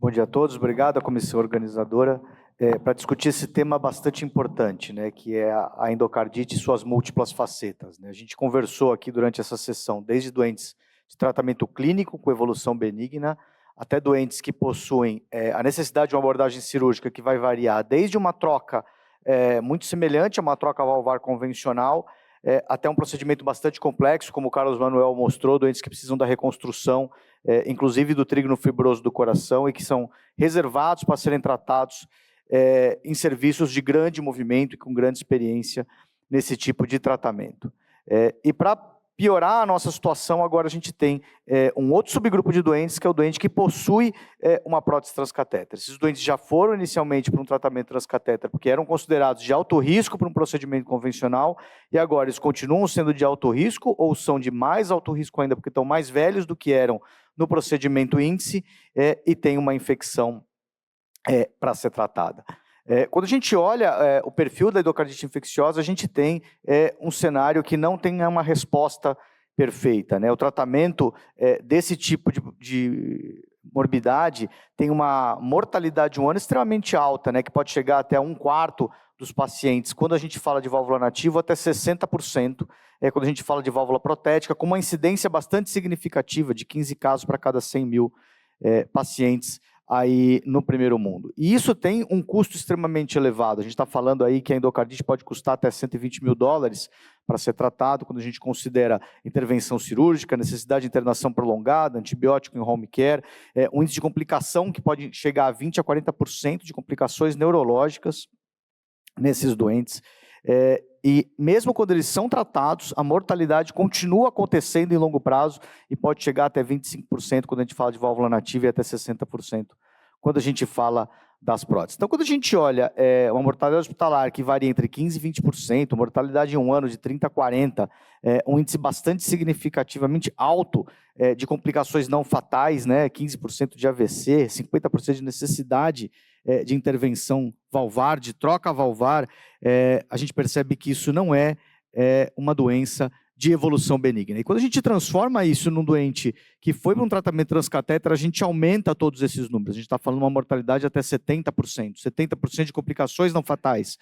Bom dia a todos, obrigado à comissão organizadora para discutir esse tema bastante importante, né, que é a endocardite e suas múltiplas facetas, né. A gente conversou aqui durante essa sessão, desde doentes de tratamento clínico com evolução benigna, até doentes que possuem a necessidade de uma abordagem cirúrgica que vai variar desde uma troca muito semelhante a uma troca valvar convencional, até um procedimento bastante complexo, como o Carlos Manuel mostrou, doentes que precisam da reconstrução, inclusive do trígono fibroso do coração, e que são reservados para serem tratados em serviços de grande movimento e com grande experiência nesse tipo de tratamento. E para piorar a nossa situação, agora a gente tem um outro subgrupo de doentes, que é o doente que possui uma prótese transcatéter. Esses doentes já foram inicialmente para um tratamento transcatéter, porque eram considerados de alto risco para um procedimento convencional, e agora eles continuam sendo de alto risco, ou são de mais alto risco ainda, porque estão mais velhos do que eram no procedimento índice, e tem uma infecção para ser tratada. Quando a gente olha o perfil da endocardite infecciosa, a gente tem um cenário que não tem uma resposta perfeita, né? O tratamento desse tipo de morbidade tem uma mortalidade um ano extremamente alta, né? Que pode chegar até 1/4 dos pacientes. Quando a gente fala de válvula nativa, até 60%. Quando a gente fala de válvula protética, com uma incidência bastante significativa de 15 casos para cada 100 mil pacientes aí no primeiro mundo. E isso tem um custo extremamente elevado. A gente está falando aí que a endocardite pode custar até $120 mil para ser tratado, quando a gente considera intervenção cirúrgica, necessidade de internação prolongada, antibiótico em home care, um índice de complicação que pode chegar a 20 a 40% de complicações neurológicas nesses doentes. E mesmo quando eles são tratados, a mortalidade continua acontecendo em longo prazo e pode chegar até 25% quando a gente fala de válvula nativa e até 60% quando a gente fala das próteses. Então, quando a gente olha uma mortalidade hospitalar que varia entre 15% e 20%, mortalidade em um ano de 30% a 40%, um índice bastante significativamente alto de complicações não fatais, né, 15% de AVC, 50% de necessidade de intervenção valvar, de troca valvar, a gente percebe que isso não é uma doença de evolução benigna. E quando a gente transforma isso num doente que foi para um tratamento transcatéter, a gente aumenta todos esses números. A gente está falando de uma mortalidade até 70%, 70% de complicações não fatais.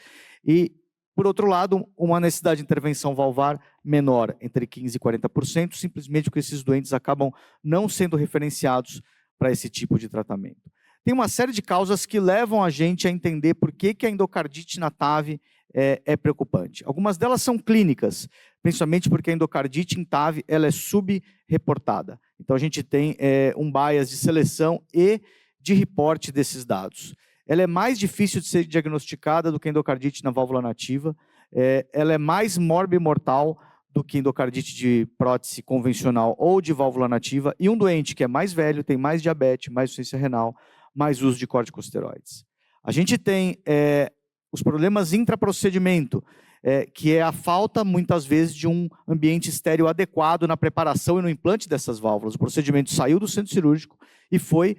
E, por outro lado, uma necessidade de intervenção valvar menor, entre 15% e 40%, simplesmente porque esses doentes acabam não sendo referenciados para esse tipo de tratamento. Tem uma série de causas que levam a gente a entender por que a endocardite na TAV é preocupante. Algumas delas são clínicas, principalmente porque a endocardite em TAV ela é subreportada. Então a gente tem um bias de seleção e de reporte desses dados. Ela é mais difícil de ser diagnosticada do que a endocardite na válvula nativa, ela é mais morbimortal do que endocardite de prótese convencional ou de válvula nativa, e um doente que é mais velho, tem mais diabetes, mais insuficiência renal, mais uso de corticosteroides. A gente tem os problemas intraprocedimento, que é a falta, muitas vezes, de um ambiente estéril adequado na preparação e no implante dessas válvulas. O procedimento saiu do centro cirúrgico e foi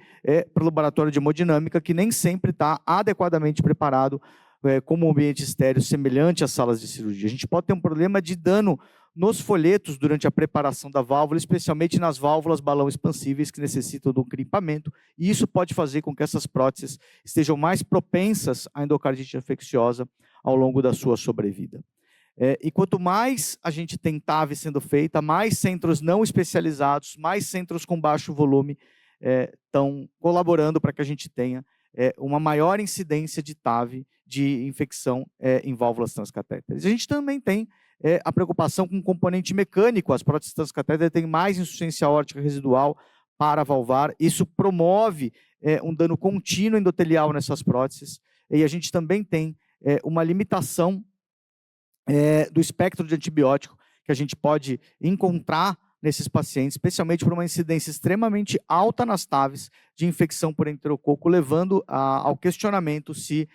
para o laboratório de hemodinâmica, que nem sempre está adequadamente preparado como um ambiente estéril semelhante às salas de cirurgia. A gente pode ter um problema de dano nos folhetos durante a preparação da válvula, especialmente nas válvulas balão expansíveis que necessitam de um crimpamento, e isso pode fazer com que essas próteses estejam mais propensas à endocardite infecciosa ao longo da sua sobrevida. E quanto mais a gente tem TAV sendo feita, mais centros não especializados, mais centros com baixo volume estão colaborando para que a gente tenha uma maior incidência de TAV, de infecção em válvulas transcatéteres. A gente também tem a preocupação com o componente mecânico. As próteses transcatéteres têm mais insuficiência aórtica residual para valvar. Isso promove um dano contínuo endotelial nessas próteses. E a gente também tem uma limitação do espectro de antibiótico que a gente pode encontrar nesses pacientes, especialmente por uma incidência extremamente alta nas TAVs de infecção por enterococo, levando ao questionamento se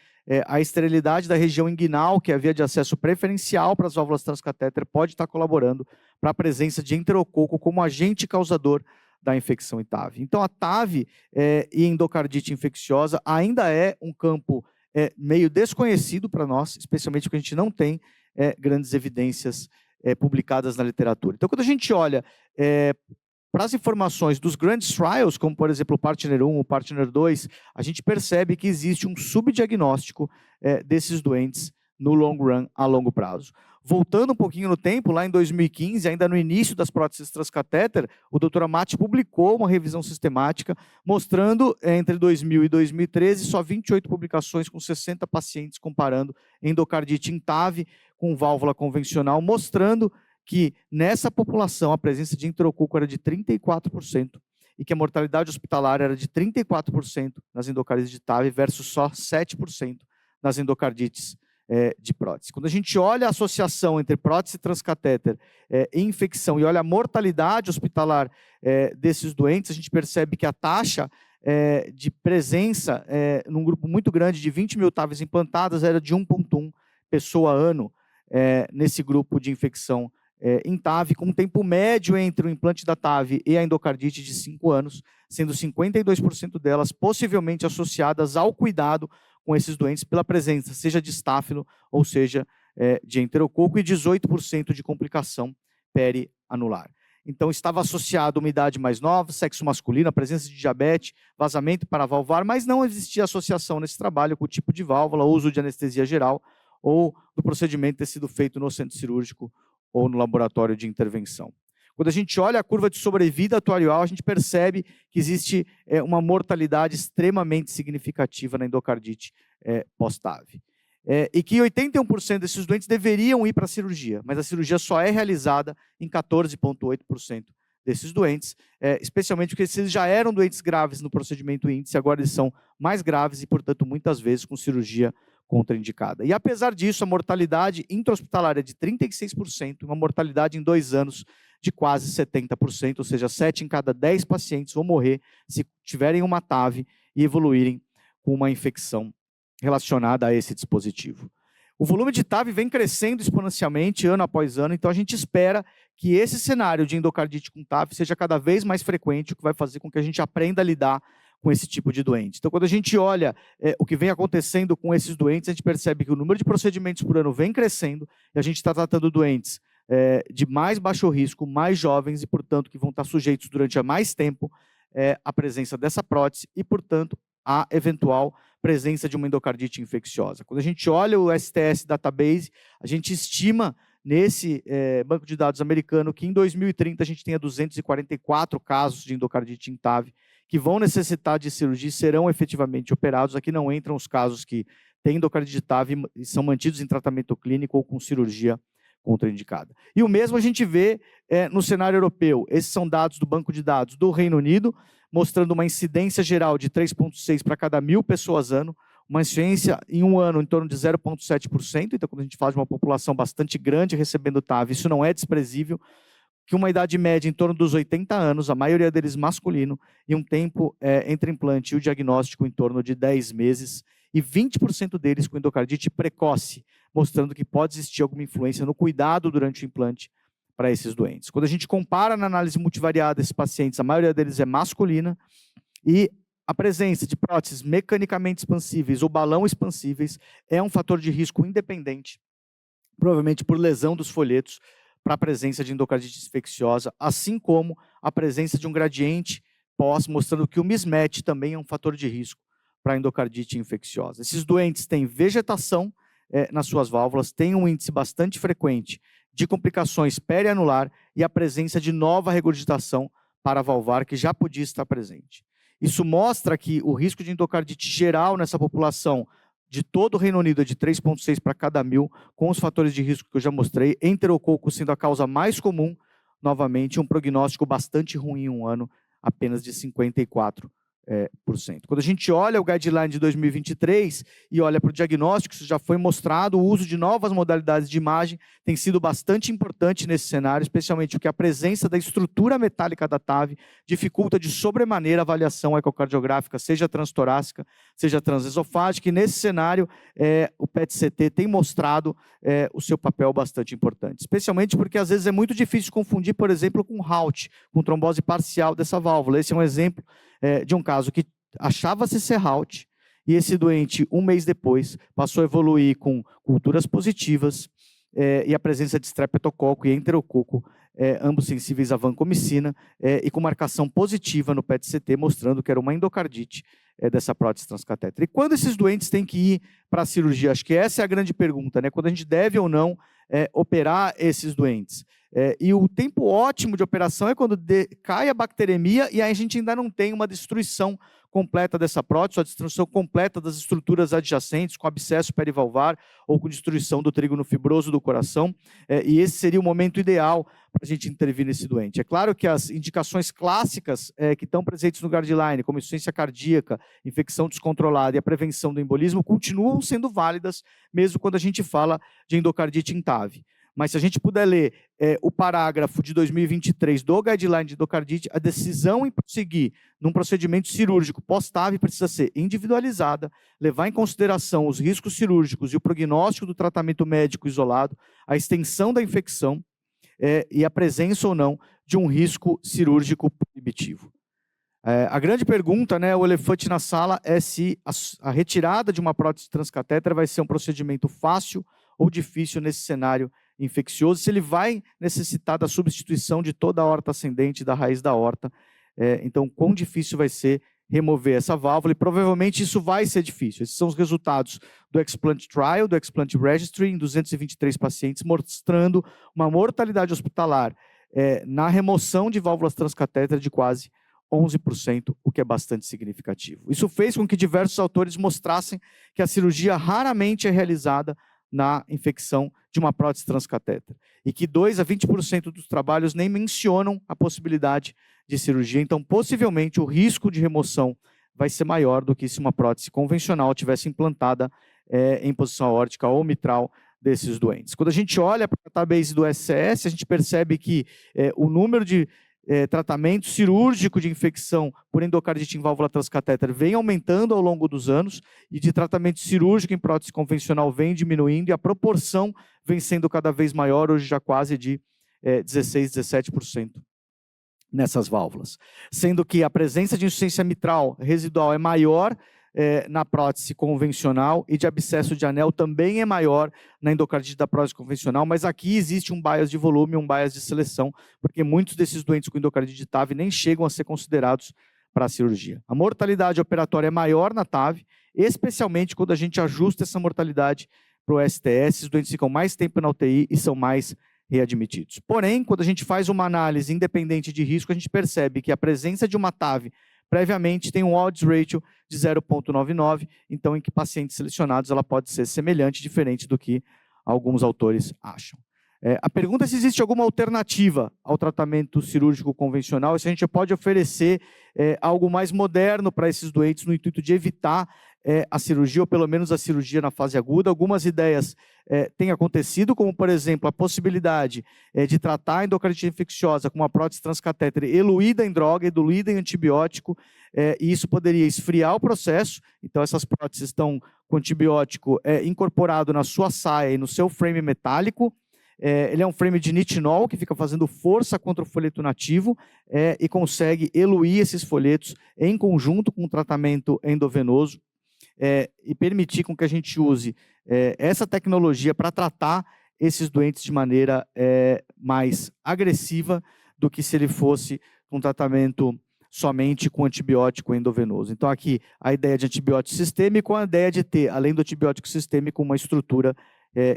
a esterilidade da região inguinal, que é a via de acesso preferencial para as válvulas transcatéter, pode estar colaborando para a presença de enterococo como agente causador da infecção em TAV. Então, a TAV e endocardite infecciosa ainda é um campo meio desconhecido para nós, especialmente porque a gente não tem grandes evidências publicadas na literatura. Então, quando a gente olha para as informações dos grandes trials, como por exemplo o Partner 1, o Partner 2, a gente percebe que existe um subdiagnóstico desses doentes no long run, a longo prazo. Voltando um pouquinho no tempo, lá em 2015, ainda no início das próteses transcatéter, o Dr. Amati publicou uma revisão sistemática mostrando, entre 2000 e 2013, só 28 publicações com 60 pacientes comparando endocardite em TAV com válvula convencional, mostrando que nessa população a presença de enterococo era de 34% e que a mortalidade hospitalar era de 34% nas endocardites de TAV versus só 7% nas endocardites de prótese. Quando a gente olha a associação entre prótese transcatéter e infecção e olha a mortalidade hospitalar desses doentes, a gente percebe que a taxa de presença num grupo muito grande de 20 mil TAVs implantadas era de 1,1 pessoa ano nesse grupo de infecção em TAV, com um tempo médio entre o implante da TAV e a endocardite de 5 anos, sendo 52% delas possivelmente associadas ao cuidado com esses doentes pela presença, seja de estáfilo ou seja de enterococo, e 18% de complicação perianular. Então, estava associado a uma idade mais nova, sexo masculino, a presença de diabetes, vazamento paravalvar, mas não existia associação nesse trabalho com o tipo de válvula, uso de anestesia geral ou do procedimento ter sido feito no centro cirúrgico ou no laboratório de intervenção. Quando a gente olha a curva de sobrevida atuarial, a gente percebe que existe uma mortalidade extremamente significativa na endocardite pós-TAV. E que 81% desses doentes deveriam ir para a cirurgia, mas a cirurgia só é realizada em 14,8% desses doentes, especialmente porque eles já eram doentes graves no procedimento índice, agora eles são mais graves e, portanto, muitas vezes com cirurgia contraindicada. E apesar disso, a mortalidade intra-hospitalar é de 36%, uma mortalidade em 2 anos de quase 70%, ou seja, 7 em cada 10 pacientes vão morrer se tiverem uma TAV e evoluírem com uma infecção relacionada a esse dispositivo. O volume de TAV vem crescendo exponencialmente ano após ano, então a gente espera que esse cenário de endocardite com TAV seja cada vez mais frequente, o que vai fazer com que a gente aprenda a lidar com esse tipo de doente. Então, quando a gente olha o que vem acontecendo com esses doentes, a gente percebe que o número de procedimentos por ano vem crescendo e a gente está tratando doentes de mais baixo risco, mais jovens e, portanto, que vão estar sujeitos durante mais tempo à presença dessa prótese e, portanto, à eventual presença de uma endocardite infecciosa. Quando a gente olha o STS Database, a gente estima nesse banco de dados americano que em 2030 a gente tenha 244 casos de endocardite em TAV que vão necessitar de cirurgia e serão efetivamente operados. Aqui não entram os casos que têm endocardite TAV e são mantidos em tratamento clínico ou com cirurgia contraindicada. E o mesmo a gente vê no cenário europeu. Esses são dados do banco de dados do Reino Unido, mostrando uma incidência geral de 3,6 para cada 1.000 pessoas ano, uma incidência em um ano em torno de 0,7%, então quando a gente fala de uma população bastante grande recebendo TAV, isso não é desprezível, que uma idade média em torno dos 80 anos, a maioria deles masculino, e um tempo entre implante e o diagnóstico em torno de 10 meses, e 20% deles com endocardite precoce, mostrando que pode existir alguma influência no cuidado durante o implante para esses doentes. Quando a gente compara na análise multivariada esses pacientes, a maioria deles é masculina, e a presença de próteses mecanicamente expansíveis ou balão expansíveis é um fator de risco independente, provavelmente por lesão dos folhetos, para a presença de endocardite infecciosa, assim como a presença de um gradiente pós, mostrando que o mismatch também é um fator de risco para a endocardite infecciosa. Esses doentes têm vegetação nas suas válvulas, têm um índice bastante frequente de complicações perianular e a presença de nova regurgitação paravalvar que já podia estar presente. Isso mostra que o risco de endocardite geral nessa população de todo o Reino Unido é de 3,6 para cada 1.000, com os fatores de risco que eu já mostrei, enterococo sendo a causa mais comum, novamente, um prognóstico bastante ruim em um ano, apenas de 54%. Quando a gente olha o guideline de 2023 e olha para o diagnóstico, isso já foi mostrado, o uso de novas modalidades de imagem tem sido bastante importante nesse cenário, especialmente porque a presença da estrutura metálica da TAV dificulta de sobremaneira a avaliação ecocardiográfica, seja transtorácica, seja transesofágica, e nesse cenário o PET-CT tem mostrado o seu papel bastante importante, especialmente porque às vezes é muito difícil confundir, por exemplo, com HALT, com trombose parcial dessa válvula. Esse é um exemplo de um caso que achava-se ser HALT, e esse doente, um mês depois, passou a evoluir com culturas positivas e a presença de streptococo e enterococo ambos sensíveis à vancomicina, e com marcação positiva no PET-CT, mostrando que era uma endocardite dessa prótese transcatéter. E quando esses doentes têm que ir para a cirurgia? Acho que essa é a grande pergunta, né? Quando a gente deve ou não operar esses doentes. E o tempo ótimo de operação é quando cai a bacteremia e aí a gente ainda não tem uma destruição completa dessa prótese, a destruição completa das estruturas adjacentes, com abscesso perivalvar ou com destruição do trígono fibroso do coração, e esse seria o momento ideal para a gente intervir nesse doente. É claro que as indicações clássicas que estão presentes no guideline, como insuficiência cardíaca, infecção descontrolada e a prevenção do embolismo, continuam sendo válidas, mesmo quando a gente fala de endocardite em TAV. Mas se a gente puder ler o parágrafo de 2023 do Guideline de Endocardite, a decisão em prosseguir num procedimento cirúrgico pós-TAV precisa ser individualizada, levar em consideração os riscos cirúrgicos e o prognóstico do tratamento médico isolado, a extensão da infecção e a presença ou não de um risco cirúrgico proibitivo. A grande pergunta, né, o elefante na sala, é se a retirada de uma prótese transcatéter vai ser um procedimento fácil ou difícil nesse cenário infeccioso, se ele vai necessitar da substituição de toda a aorta ascendente da raiz da aorta. Então, quão difícil vai ser remover essa válvula, e provavelmente isso vai ser difícil. Esses são os resultados do Explant Trial, do Explant Registry, em 223 pacientes, mostrando uma mortalidade hospitalar na remoção de válvulas transcatéter de quase 11%, o que é bastante significativo. Isso fez com que diversos autores mostrassem que a cirurgia raramente é realizada na infecção de uma prótese transcatéter, e que 2 a 20% dos trabalhos nem mencionam a possibilidade de cirurgia. Então, possivelmente, o risco de remoção vai ser maior do que se uma prótese convencional tivesse implantada em posição aórtica ou mitral desses doentes. Quando a gente olha para a database do SCS, a gente percebe que o número de tratamento cirúrgico de infecção por endocardite em válvula transcatéter vem aumentando ao longo dos anos, e de tratamento cirúrgico em prótese convencional vem diminuindo, e a proporção vem sendo cada vez maior, hoje já quase de 16, 17% nessas válvulas. Sendo que a presença de insuficiência mitral residual é maior na prótese convencional, e de abscesso de anel também é maior na endocardite da prótese convencional, mas aqui existe um bias de volume, um bias de seleção, porque muitos desses doentes com endocardite TAV nem chegam a ser considerados para a cirurgia. A mortalidade operatória é maior na TAV, especialmente quando a gente ajusta essa mortalidade para o STS, os doentes ficam mais tempo na UTI e são mais readmitidos. Porém, quando a gente faz uma análise independente de risco, a gente percebe que a presença de uma TAV previamente tem um odds ratio de 0,99, então em que pacientes selecionados ela pode ser semelhante, diferente do que alguns autores acham. A pergunta é se existe alguma alternativa ao tratamento cirúrgico convencional, e se a gente pode oferecer algo mais moderno para esses doentes no intuito de evitar a cirurgia, ou pelo menos a cirurgia na fase aguda. Algumas ideias têm acontecido, como por exemplo a possibilidade de tratar a endocardite infecciosa com uma prótese transcatéter eluída em droga, diluída em antibiótico, e isso poderia esfriar o processo. Então essas próteses estão com antibiótico incorporado na sua saia e no seu frame metálico. Ele é um frame de nitinol que fica fazendo força contra o folheto nativo e consegue eluir esses folhetos em conjunto com o tratamento endovenoso, e permitir com que a gente use essa tecnologia para tratar esses doentes de maneira mais agressiva do que se ele fosse um tratamento somente com antibiótico endovenoso. Então aqui a ideia de antibiótico sistêmico, a ideia de ter, além do antibiótico sistêmico, uma estrutura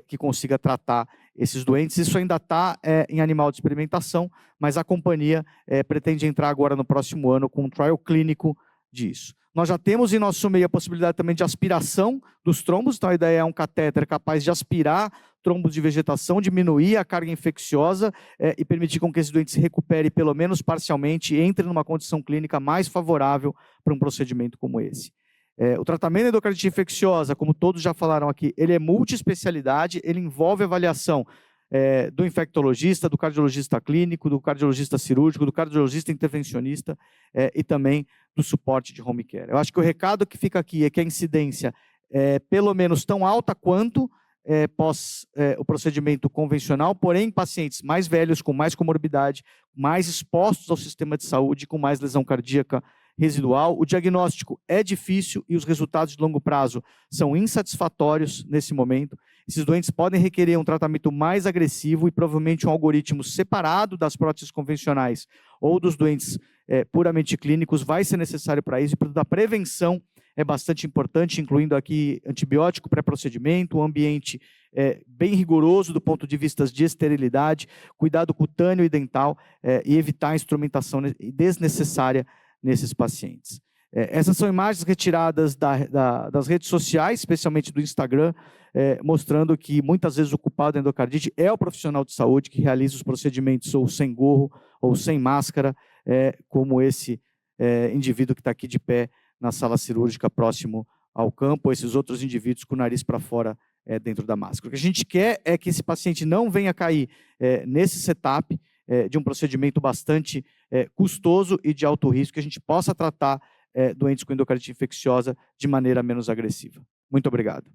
que consiga tratar esses doentes. Isso ainda está em animal de experimentação, mas a companhia pretende entrar agora no próximo ano com um trial clínico disso. Nós já temos em nosso meio a possibilidade também de aspiração dos trombos, então a ideia é um catéter capaz de aspirar trombos de vegetação, diminuir a carga infecciosa e permitir com que esse doente se recupere pelo menos parcialmente e entre numa condição clínica mais favorável para um procedimento como esse. O tratamento da endocardite infecciosa, como todos já falaram aqui, ele é multiespecialidade, ele envolve avaliação do infectologista, do cardiologista clínico, do cardiologista cirúrgico, do cardiologista intervencionista e também do suporte de home care. Eu acho que o recado que fica aqui é que a incidência é pelo menos tão alta quanto pós o procedimento convencional, porém em pacientes mais velhos, com mais comorbidade, mais expostos ao sistema de saúde, com mais lesão cardíaca residual. O diagnóstico é difícil e os resultados de longo prazo são insatisfatórios nesse momento. Esses doentes podem requerer um tratamento mais agressivo e provavelmente um algoritmo separado das próteses convencionais ou dos doentes puramente clínicos vai ser necessário para isso, e portanto a prevenção é bastante importante, incluindo aqui antibiótico pré-procedimento, um ambiente bem rigoroso do ponto de vista de esterilidade, cuidado cutâneo e dental e evitar a instrumentação desnecessária nesses pacientes. Essas são imagens retiradas das redes sociais, especialmente do Instagram, mostrando que muitas vezes o culpado da endocardite é o profissional de saúde que realiza os procedimentos ou sem gorro ou sem máscara, como esse indivíduo que está aqui de pé na sala cirúrgica próximo ao campo, ou esses outros indivíduos com o nariz para fora dentro da máscara. O que a gente quer é que esse paciente não venha cair nesse setup de um procedimento bastante custoso e de alto risco, que a gente possa tratar doentes com endocardite infecciosa de maneira menos agressiva. Muito obrigado.